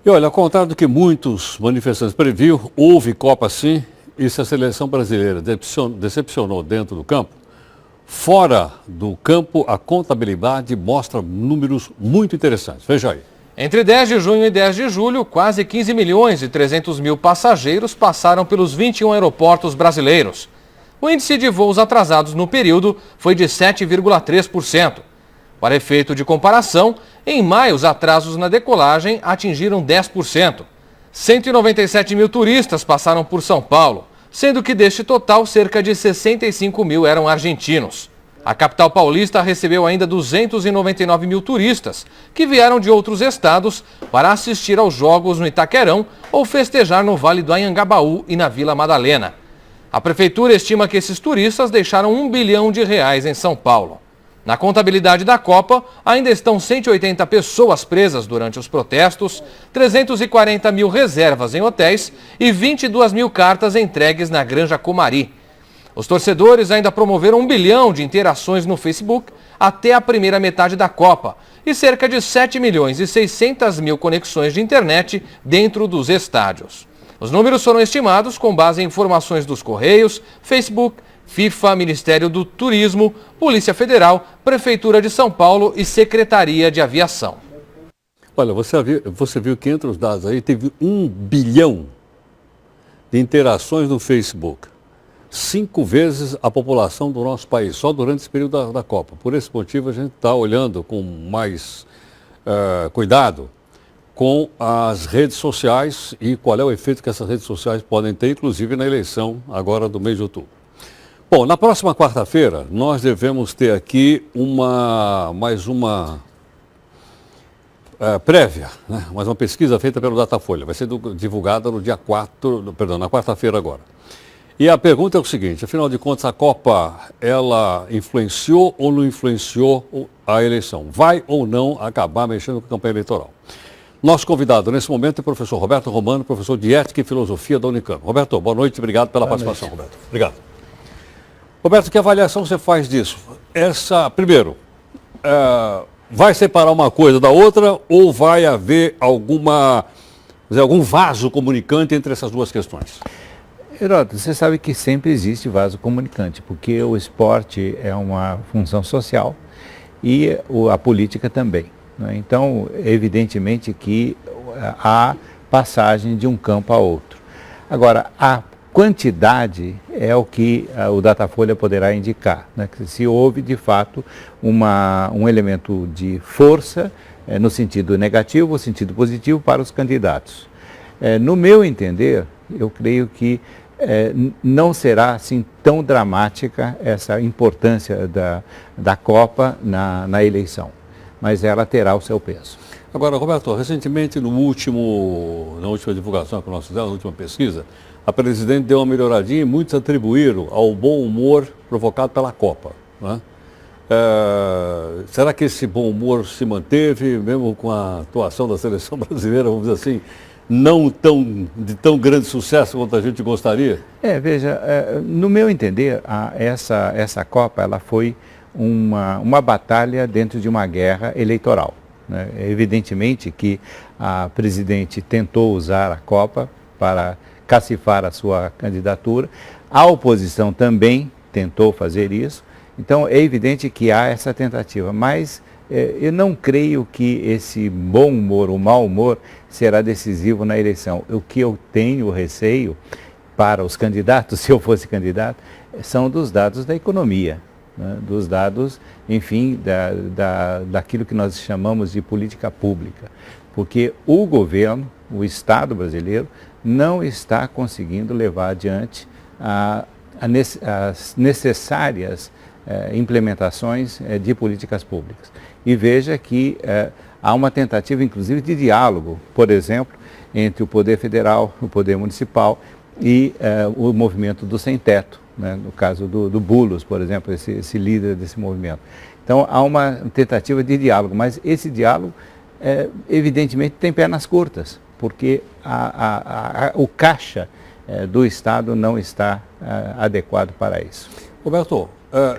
E olha, ao contrário do que muitos manifestantes previam, houve Copa sim, e se a seleção brasileira decepcionou dentro do campo, fora do campo a contabilidade mostra números muito interessantes. Veja aí. Entre 10 de junho e 10 de julho, quase 15 milhões e 300 mil passageiros passaram pelos 21 aeroportos brasileiros. O índice de voos atrasados no período foi de 7,3%. Para efeito de comparação, em maio os atrasos na decolagem atingiram 10%. 197 mil turistas passaram por São Paulo, sendo que deste total cerca de 65 mil eram argentinos. A capital paulista recebeu ainda 299 mil turistas, que vieram de outros estados para assistir aos jogos no Itaquerão ou festejar no Vale do Anhangabaú e na Vila Madalena. A prefeitura estima que esses turistas deixaram R$ 1 bilhão em São Paulo. Na contabilidade da Copa, ainda estão 180 pessoas presas durante os protestos, 340 mil reservas em hotéis e 22 mil cartas entregues na Granja Comari. Os torcedores ainda promoveram 1 bilhão de interações no Facebook até a primeira metade da Copa e cerca de 7 milhões e 600 mil conexões de internet dentro dos estádios. Os números foram estimados com base em informações dos Correios, Facebook, FIFA, Ministério do Turismo, Polícia Federal, Prefeitura de São Paulo e Secretaria de Aviação. Olha, você viu que entre os dados aí teve 1 bilhão de interações no Facebook. 5 vezes a população do nosso país, só durante esse período da Copa. Por esse motivo, a gente está olhando com mais cuidado com as redes sociais e qual é o efeito que essas redes sociais podem ter, inclusive na eleição agora do mês de outubro. Bom, na próxima quarta-feira, nós devemos ter aqui mais uma prévia, né? Mais uma pesquisa feita pelo Datafolha. Vai ser divulgada no dia 4, perdão, na quarta-feira agora. E a pergunta é o seguinte, afinal de contas, a Copa, ela influenciou ou não influenciou a eleição? Vai ou não acabar mexendo com a campanha eleitoral? Nosso convidado nesse momento é o professor Roberto Romano, professor de Ética e Filosofia da Unicamp. Roberto, boa noite, obrigado pela participação, Roberto. Obrigado. Roberto, que avaliação você faz disso? Primeiro, vai separar uma coisa da outra ou vai haver algum vaso comunicante entre essas duas questões? Heródoto, você sabe que sempre existe vaso comunicante, porque o esporte é uma função social e a política também, né? Então, evidentemente que há passagem de um campo a outro. Agora, a quantidade é o que o Datafolha poderá indicar, né? Se houve, de fato, um elemento de força no sentido negativo ou sentido positivo para os candidatos. No meu entender, eu creio que não será assim tão dramática essa importância da Copa na eleição, mas ela terá o seu peso. Agora, Roberto, recentemente, na última divulgação que nós fizemos, na última pesquisa, a presidente deu uma melhoradinha e muitos atribuíram ao bom humor provocado pela Copa, né? Será que esse bom humor se manteve, mesmo com a atuação da seleção brasileira, vamos dizer assim, não de tão grande sucesso quanto a gente gostaria? Veja, no meu entender, essa Copa ela foi uma batalha dentro de uma guerra eleitoral, né? Evidentemente que a presidente tentou usar a Copa para cacifar a sua candidatura, a oposição também tentou fazer isso, então é evidente que há essa tentativa, mas eu não creio que esse bom humor, o mau humor, será decisivo na eleição. O que eu tenho receio para os candidatos, se eu fosse candidato, são dos dados da economia, né? Dos dados, enfim, daquilo que nós chamamos de política pública. Porque o governo, o Estado brasileiro, não está conseguindo levar adiante as necessárias implementações de políticas públicas. E veja que há uma tentativa, inclusive, de diálogo, por exemplo, entre o poder federal, o poder municipal e o movimento do sem-teto, né? No caso do Boulos, por exemplo, esse líder desse movimento. Então, há uma tentativa de diálogo, mas esse diálogo, evidentemente, tem pernas curtas, porque o caixa do Estado não está adequado para isso. Roberto,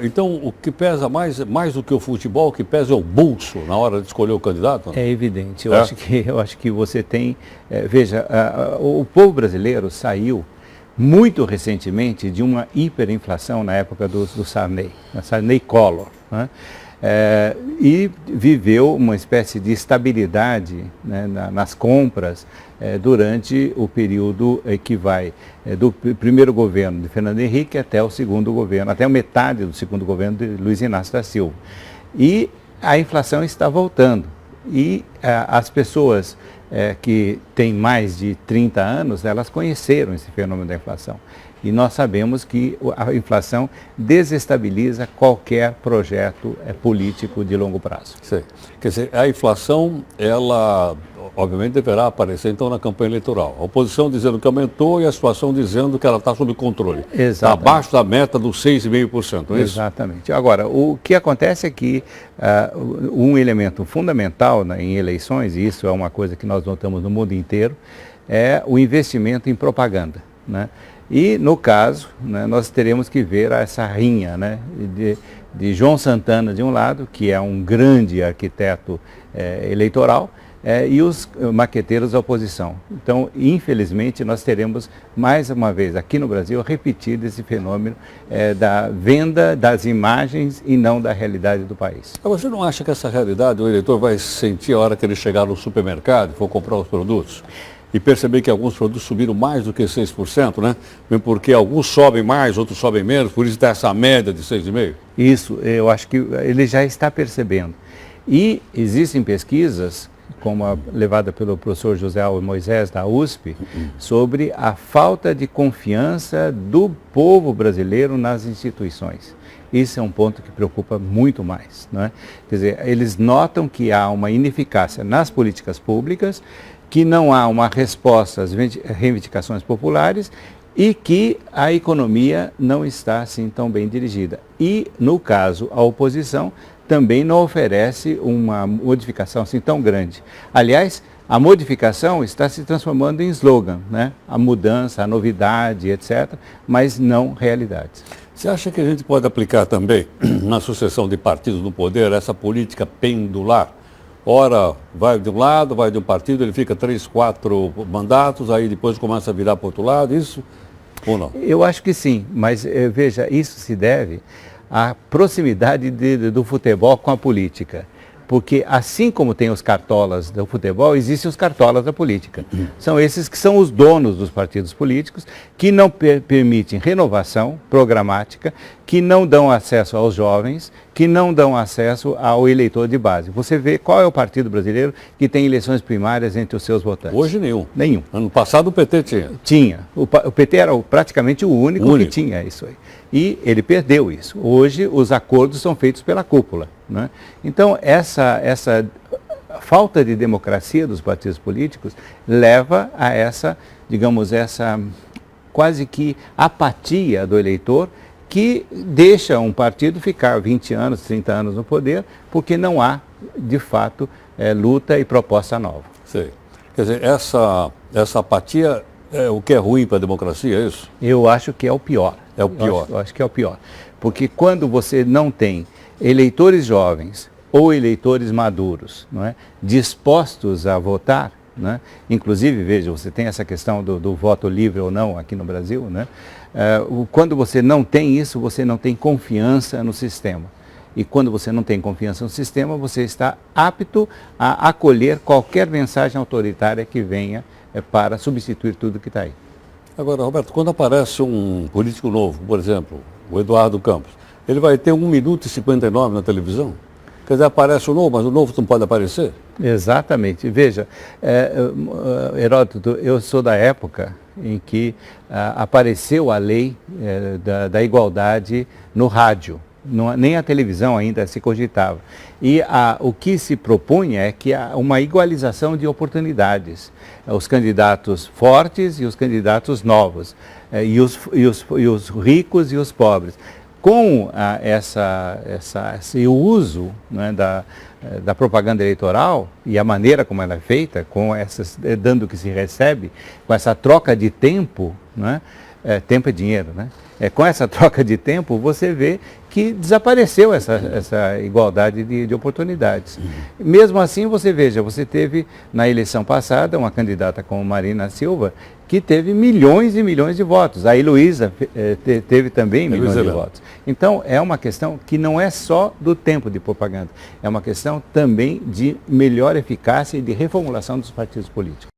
Então, o que pesa mais do que o futebol, o que pesa é o bolso na hora de escolher o candidato? É evidente. Eu acho que você tem... veja, o povo brasileiro saiu muito recentemente de uma hiperinflação na época do Sarney, Sarney-Collor, né? E viveu uma espécie de estabilidade, né, nas compras durante o período que vai do primeiro governo de Fernando Henrique até o segundo governo, até a metade do segundo governo de Luiz Inácio da Silva. E a inflação está voltando. E as pessoas que têm mais de 30 anos, elas conheceram esse fenômeno da inflação. E nós sabemos que a inflação desestabiliza qualquer projeto político de longo prazo. Sim. Quer dizer, a inflação, ela obviamente deverá aparecer então na campanha eleitoral. A oposição dizendo que aumentou e a situação dizendo que ela está sob controle. Está abaixo da meta dos 6,5%, não é isso? Exatamente. Agora, o que acontece é que um elemento fundamental em eleições, e isso é uma coisa que nós notamos no mundo inteiro, é o investimento em propaganda, né? E, no caso, né, nós teremos que ver essa rinha, né, de João Santana, de um lado, que é um grande arquiteto eleitoral, e os maqueteiros da oposição. Então, infelizmente, nós teremos, mais uma vez, aqui no Brasil, repetido esse fenômeno da venda das imagens e não da realidade do país. Mas você não acha que essa realidade o eleitor vai sentir a hora que ele chegar no supermercado e for comprar os produtos? E perceber que alguns produtos subiram mais do que 6%, né? Porque alguns sobem mais, outros sobem menos, por isso está essa média de 6,5%. Isso, eu acho que ele já está percebendo. E existem pesquisas, como a levada pelo professor José Alves Moisés, da USP, sobre a falta de confiança do povo brasileiro nas instituições. Isso é um ponto que preocupa muito mais, né? Quer dizer, eles notam que há uma ineficácia nas políticas públicas, que não há uma resposta às reivindicações populares e que a economia não está assim tão bem dirigida. E, no caso, a oposição também não oferece uma modificação assim tão grande. Aliás, a modificação está se transformando em slogan, né? A mudança, a novidade, etc., mas não realidades. Você acha que a gente pode aplicar também, na sucessão de partidos no poder, essa política pendular? Ora, vai de um lado, vai de um partido, ele fica 3, 4 mandatos, aí depois começa a virar para o outro lado, isso ou não? Eu acho que sim, mas veja, isso se deve à proximidade do futebol com a política. Porque assim como tem os cartolas do futebol, existem os cartolas da política. São esses que são os donos dos partidos políticos, que não permitem renovação programática, que não dão acesso aos jovens, que não dão acesso ao eleitor de base. Você vê qual é o partido brasileiro que tem eleições primárias entre os seus votantes? Hoje nenhum. Nenhum. Ano passado o PT tinha. Tinha. O PT era praticamente o único que tinha isso aí. E ele perdeu isso. Hoje os acordos são feitos pela cúpula, né? Então essa falta de democracia dos partidos políticos leva a essa, digamos, essa quase que apatia do eleitor, que deixa um partido ficar 20 anos, 30 anos no poder, porque não há, de fato, luta e proposta nova. Sim. Quer dizer, essa apatia é o que é ruim para a democracia, é isso? Eu acho que é o pior. É o pior. Eu acho que é o pior. Porque quando você não tem eleitores jovens ou eleitores maduros, não é, dispostos a votar, né? Inclusive, veja, você tem essa questão do voto livre ou não aqui no Brasil, né? Quando você não tem isso, você não tem confiança no sistema. E quando você não tem confiança no sistema, você está apto a acolher qualquer mensagem autoritária que venha para substituir tudo que está aí. Agora, Roberto, quando aparece um político novo, por exemplo, o Eduardo Campos, ele vai ter 1 minuto e 59 na televisão? Quer dizer, aparece o novo, mas o novo não pode aparecer? Exatamente. Veja, Heródoto, eu sou da época em que apareceu a lei da igualdade no rádio. Nem a televisão ainda se cogitava. E o que se propunha é que há uma igualização de oportunidades. Os candidatos fortes e os candidatos novos, e os ricos e os pobres. Com esse uso, né, da propaganda eleitoral e a maneira como ela é feita, com dando o que se recebe, com essa troca de tempo, né, tempo é dinheiro, né? Com essa troca de tempo, você vê que desapareceu essa igualdade de oportunidades. Mesmo assim, você teve na eleição passada uma candidata como Marina Silva, que teve milhões e milhões de votos. A Heloísa teve também milhões de votos. Então, é uma questão que não é só do tempo de propaganda, é uma questão também de melhor eficácia e de reformulação dos partidos políticos.